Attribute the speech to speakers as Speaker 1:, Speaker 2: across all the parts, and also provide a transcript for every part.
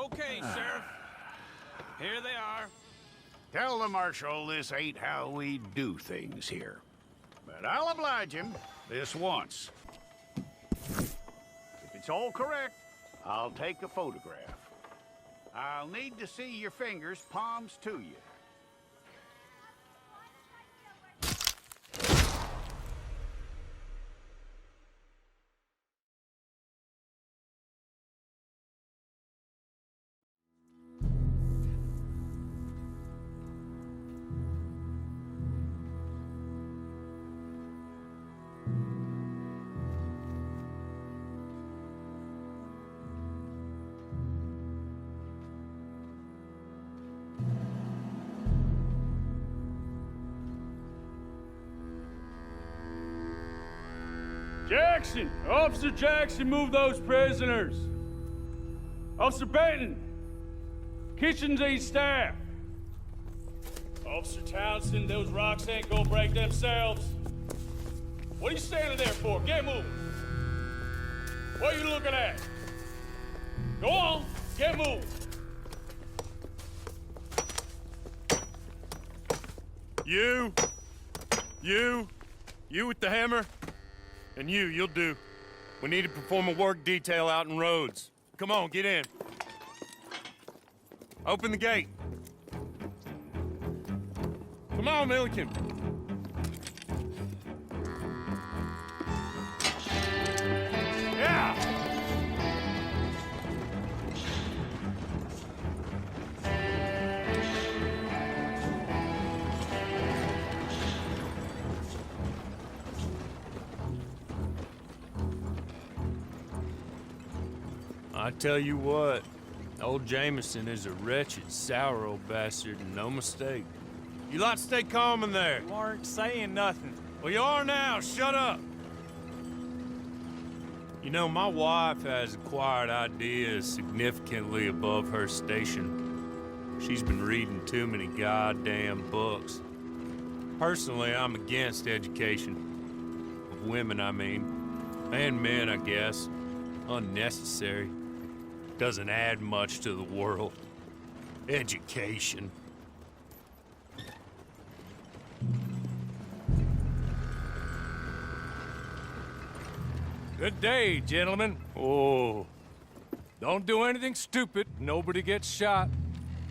Speaker 1: Okay, Sheriff. Here they are.
Speaker 2: Tell the Marshal this ain't how we do things here. But I'll oblige him this once. If it's all correct, I'll take a photograph. I'll need to see your fingers, palms to you.
Speaker 3: Jackson! Officer Jackson, move those prisoners! Officer Benton! Kitchens ain't staff! Officer Townsend, those rocks ain't gonna break themselves. What are you standing there for? Get moving! What are you looking at? Go on, get moving!
Speaker 4: You with the hammer? And you'll do. We need to perform a work detail out in Rhodes. Come on, get in. Open the gate. Come on, Milliken. Yeah! I tell you what, old Jameson is a wretched, sour old bastard, and no mistake. You lot stay calm in there.
Speaker 5: You aren't saying nothing.
Speaker 4: Well, you are now. Shut up. You know, my wife has acquired ideas significantly above her station. She's been reading too many goddamn books. Personally, I'm against education. Of women, I mean. And men, I guess. Unnecessary. Doesn't add much to the world. Education.
Speaker 3: Good day, gentlemen.
Speaker 4: Oh.
Speaker 3: Don't do anything stupid, nobody gets shot.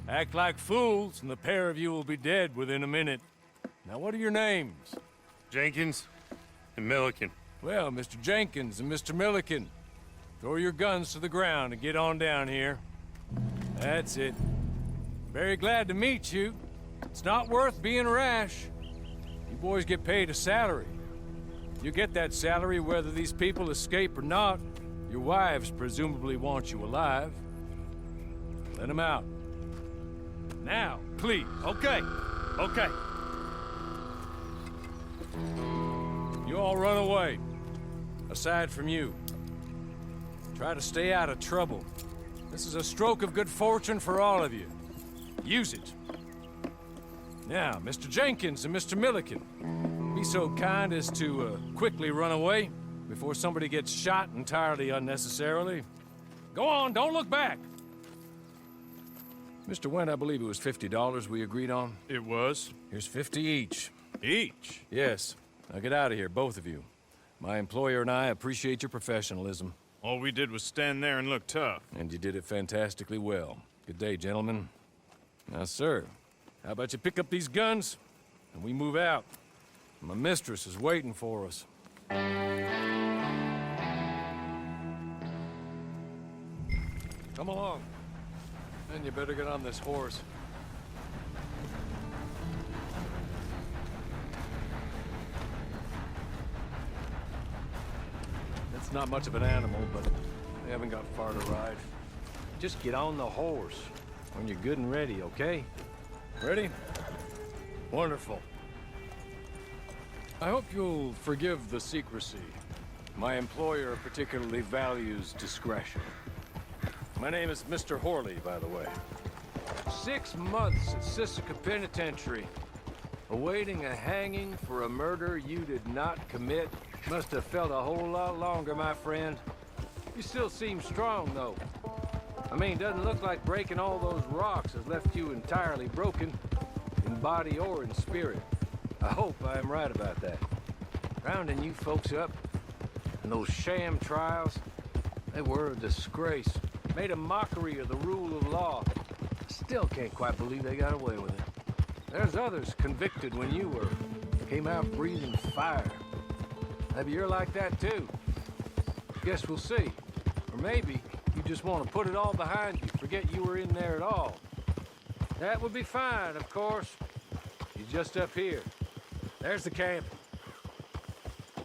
Speaker 3: Act like fools, and the pair of you will be dead within a minute. Now, what are your names?
Speaker 4: Jenkins and Milliken.
Speaker 3: Well, Mr. Jenkins and Mr. Milliken, throw your guns to the ground and get on down here. That's it. Very glad to meet you. It's not worth being rash. You boys get paid a salary. You get that salary whether these people escape or not. Your wives presumably want you alive. Let them out. Now, please.
Speaker 4: Okay.
Speaker 3: You all run away. Aside from you. Try to stay out of trouble. This is a stroke of good fortune for all of you. Use it. Now, Mr. Jenkins and Mr. Milliken, be so kind as to quickly run away before somebody gets shot entirely unnecessarily. Go on, don't look back. Mr. Wendt, I believe it was $50 we agreed on.
Speaker 4: It was.
Speaker 3: Here's 50 each.
Speaker 4: Each?
Speaker 3: Yes. Now get out of here, both of you. My employer and I appreciate your professionalism.
Speaker 4: All we did was stand there and look tough.
Speaker 3: And you did it fantastically well. Good day, gentlemen. Now, sir, how about you pick up these guns, and we move out? My mistress is waiting for us. Come along. Then you better get on this horse. It's not much of an animal, but we haven't got far to ride. Just get on the horse when you're good and ready, okay? Ready? Wonderful. I hope you'll forgive the secrecy. My employer particularly values discretion. My name is Mr. Horley, by the way. 6 months at Local Penitentiary, awaiting a hanging for a murder you did not commit. Must have felt a whole lot longer, my friend. You still seem strong, though. I mean, doesn't look like breaking all those rocks has left you entirely broken, in body or in spirit. I hope I am right about that. Rounding you folks up, and those sham trials, they were a disgrace. Made a mockery of the rule of law. I still can't quite believe they got away with it. There's others convicted when you were. Came out breathing fire. Maybe you're like that too. Guess we'll see. Or maybe you just want to put it all behind you, forget you were in there at all. That would be fine, of course. You're just up here. There's the camp.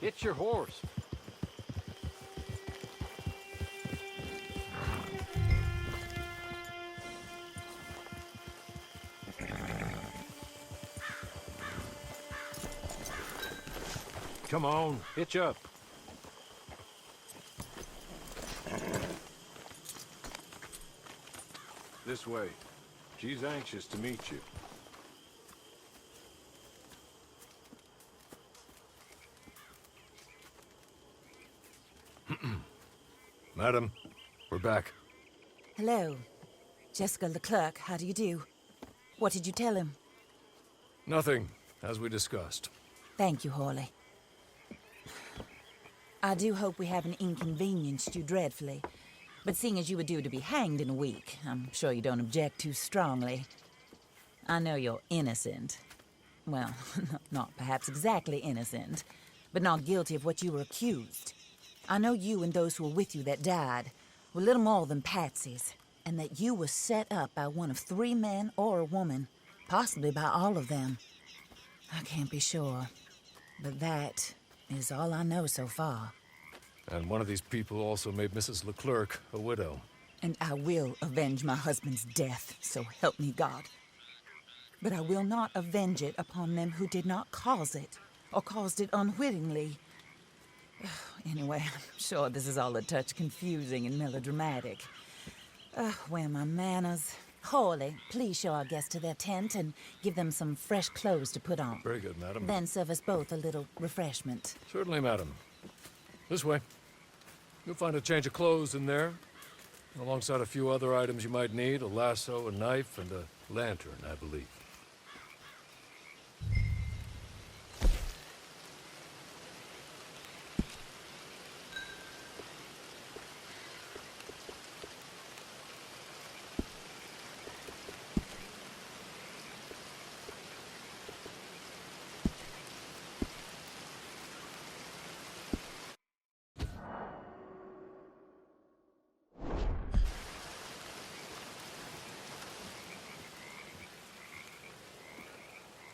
Speaker 3: Get your horse. Come on, hitch up. This way. She's anxious to meet you. Madam, we're back.
Speaker 5: Hello. Jessica Leclerc, how do you do? What did you tell him?
Speaker 3: Nothing, as we discussed.
Speaker 5: Thank you, Hawley. I do hope we haven't inconvenienced you dreadfully. But seeing as you were due to be hanged in a week, I'm sure you don't object too strongly. I know you're innocent. Well, not perhaps exactly innocent, but not guilty of what you were accused. I know you and those who were with you that died were little more than patsies, and that you were set up by one of 3 men or a woman, possibly by all of them. I can't be sure, but that is all I know so far.
Speaker 3: And one of these people also made Mrs. Leclerc a widow.
Speaker 5: And I will avenge my husband's death, so help me God. But I will not avenge it upon them who did not cause it, or caused it unwittingly. Anyway, I'm sure this is all a touch confusing and melodramatic. Where are my manners? Hawley, please show our guests to their tent and give them some fresh clothes to put on.
Speaker 3: Very good, madam.
Speaker 5: Then serve us both a little refreshment.
Speaker 3: Certainly, madam. This way. You'll find a change of clothes in there, alongside a few other items you might need, a lasso, a knife, and a lantern, I believe.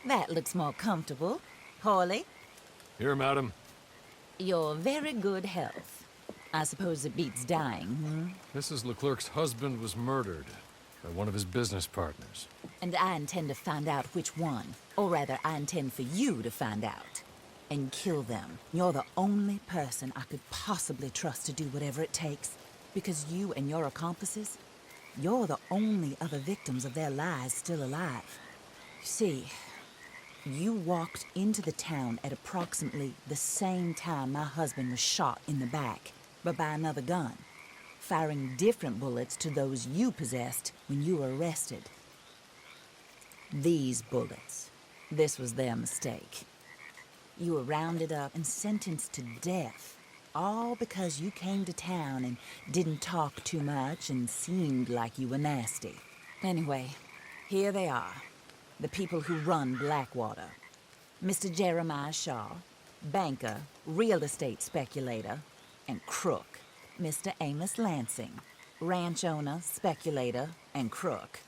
Speaker 5: That looks more comfortable. Hawley,
Speaker 3: Here, madam.
Speaker 5: you're very good health. I suppose it beats dying,
Speaker 3: Mrs. Leclerc's husband was murdered by one of his business partners.
Speaker 5: And I intend to find out which one. Or rather, I intend for you to find out. And kill them. You're the only person I could possibly trust to do whatever it takes. Because you and your accomplices, you're the only other victims of their lies still alive. You see, you walked into the town at approximately the same time my husband was shot in the back, but by another gun, firing different bullets to those you possessed when you were arrested. These bullets, this was their mistake. You were rounded up and sentenced to death, all because you came to town and didn't talk too much and seemed like you were nasty. Anyway, here they are. The people who run Blackwater. Mr. Jeremiah Shaw, banker, real estate speculator, and crook. Mr. Amos Lansing, ranch owner, speculator, and crook.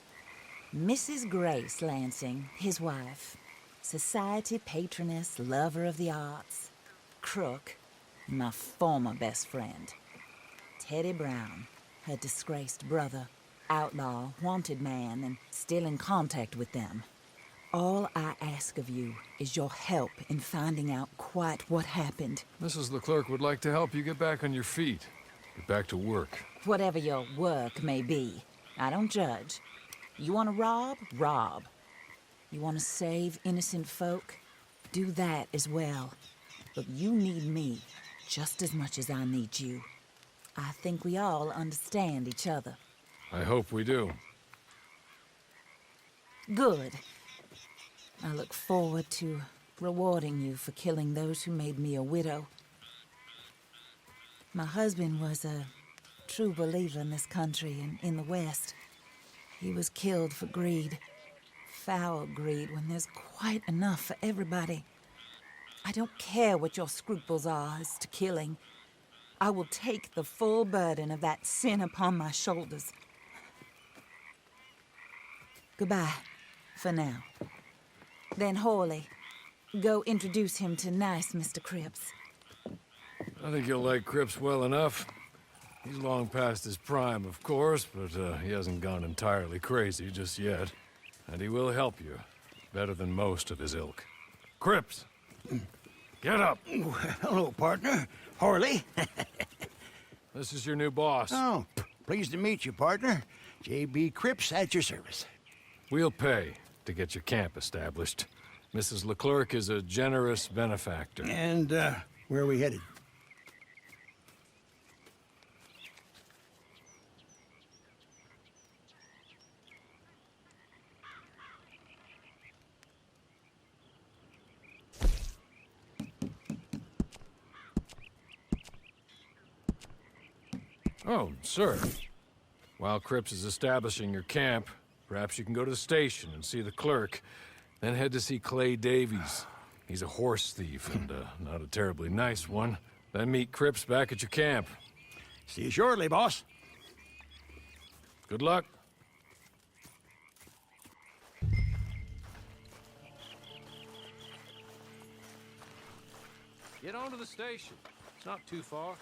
Speaker 5: Mrs. Grace Lansing, his wife, society patroness, lover of the arts, crook, my former best friend. Teddy Brown, her disgraced brother, outlaw, wanted man, and still in contact with them. All I ask of you is your help in finding out quite what happened.
Speaker 3: Mrs. Leclerc would like to help you get back on your feet. Get back to work.
Speaker 5: Whatever your work may be, I don't judge. You want to rob? Rob. You want to save innocent folk? Do that as well. But you need me just as much as I need you. I think we all understand each other.
Speaker 3: I hope we do.
Speaker 5: Good. I look forward to rewarding you for killing those who made me a widow. My husband was a true believer in this country and in the West. He was killed for greed. Foul greed when there's quite enough for everybody. I don't care what your scruples are as to killing. I will take the full burden of that sin upon my shoulders. Goodbye, for now. Then Hawley, go introduce him to nice Mr. Cripps.
Speaker 3: I think you'll like Cripps well enough. He's long past his prime, of course, but he hasn't gone entirely crazy just yet. And he will help you, better than most of his ilk. Cripps! Get up!
Speaker 2: Hello, partner. Harley.
Speaker 3: This is your new boss.
Speaker 2: Oh, pleased to meet you, partner. J.B. Cripps at your service.
Speaker 3: We'll pay to get your camp established. Mrs. Leclerc is a generous benefactor.
Speaker 2: And, where are we headed?
Speaker 3: Oh, sir. While Cripps is establishing your camp, perhaps you can go to the station and see the clerk, then head to see Clay Davies. He's a horse thief and not a terribly nice one. Then meet Cripps back at your camp.
Speaker 2: See you shortly, boss.
Speaker 3: Good luck. Get on to the station. It's not too far.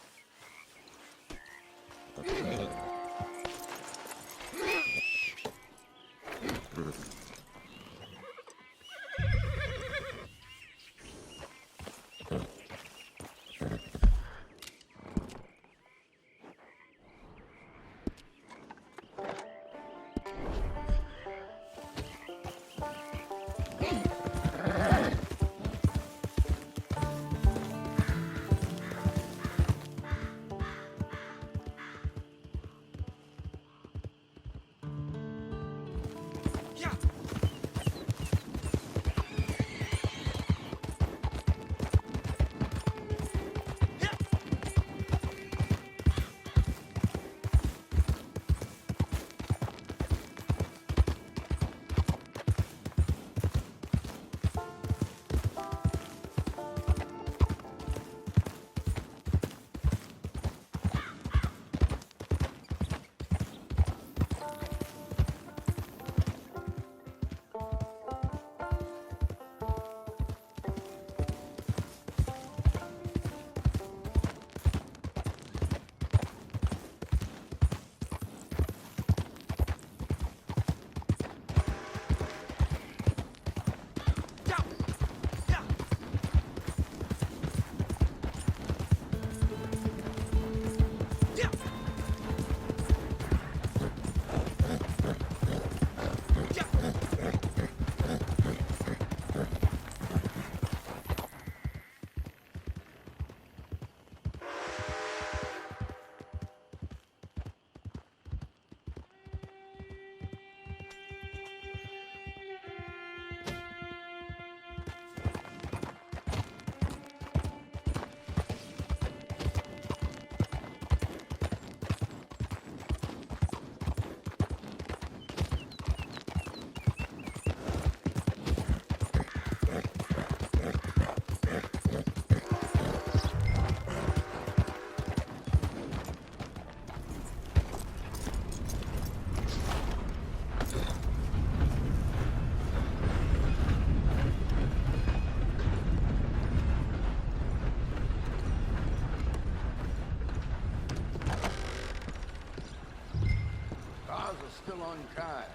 Speaker 2: Still unkind.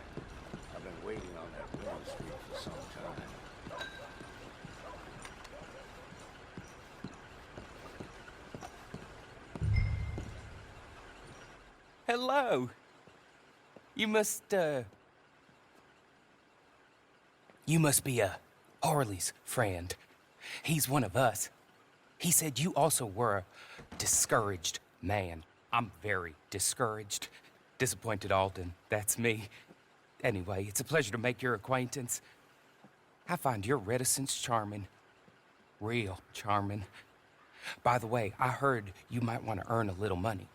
Speaker 2: I've been waiting on that Wall Street for some time.
Speaker 6: Hello. You must be Harley's friend. He's one of us. He said you also were a discouraged man. I'm very discouraged. Disappointed Alden, that's me. Anyway, it's a pleasure to make your acquaintance. I find your reticence charming. Real charming. By the way, I heard you might want to earn a little money.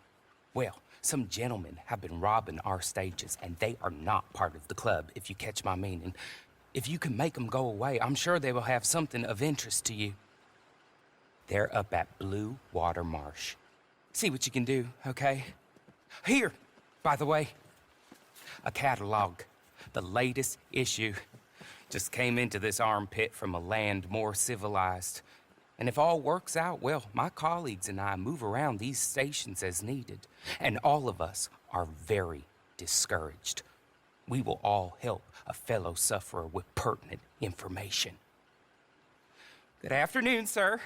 Speaker 6: Well, some gentlemen have been robbing our stages, and they are not part of the club, if you catch my meaning. If you can make them go away, I'm sure they will have something of interest to you. They're up at Blue Water Marsh. See what you can do, okay? Here, by the way, a catalog. The latest issue. Just came into this armpit from a land more civilized. And if all works out, well, my colleagues and I move around these stations as needed. And all of us are very discouraged. We will all help a fellow sufferer with pertinent information. Good afternoon, sir.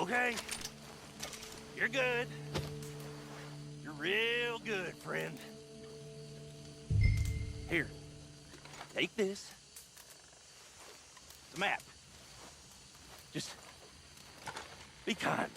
Speaker 7: Okay? You're good. You're real good, friend. Here, take this. It's a map. Just be kind.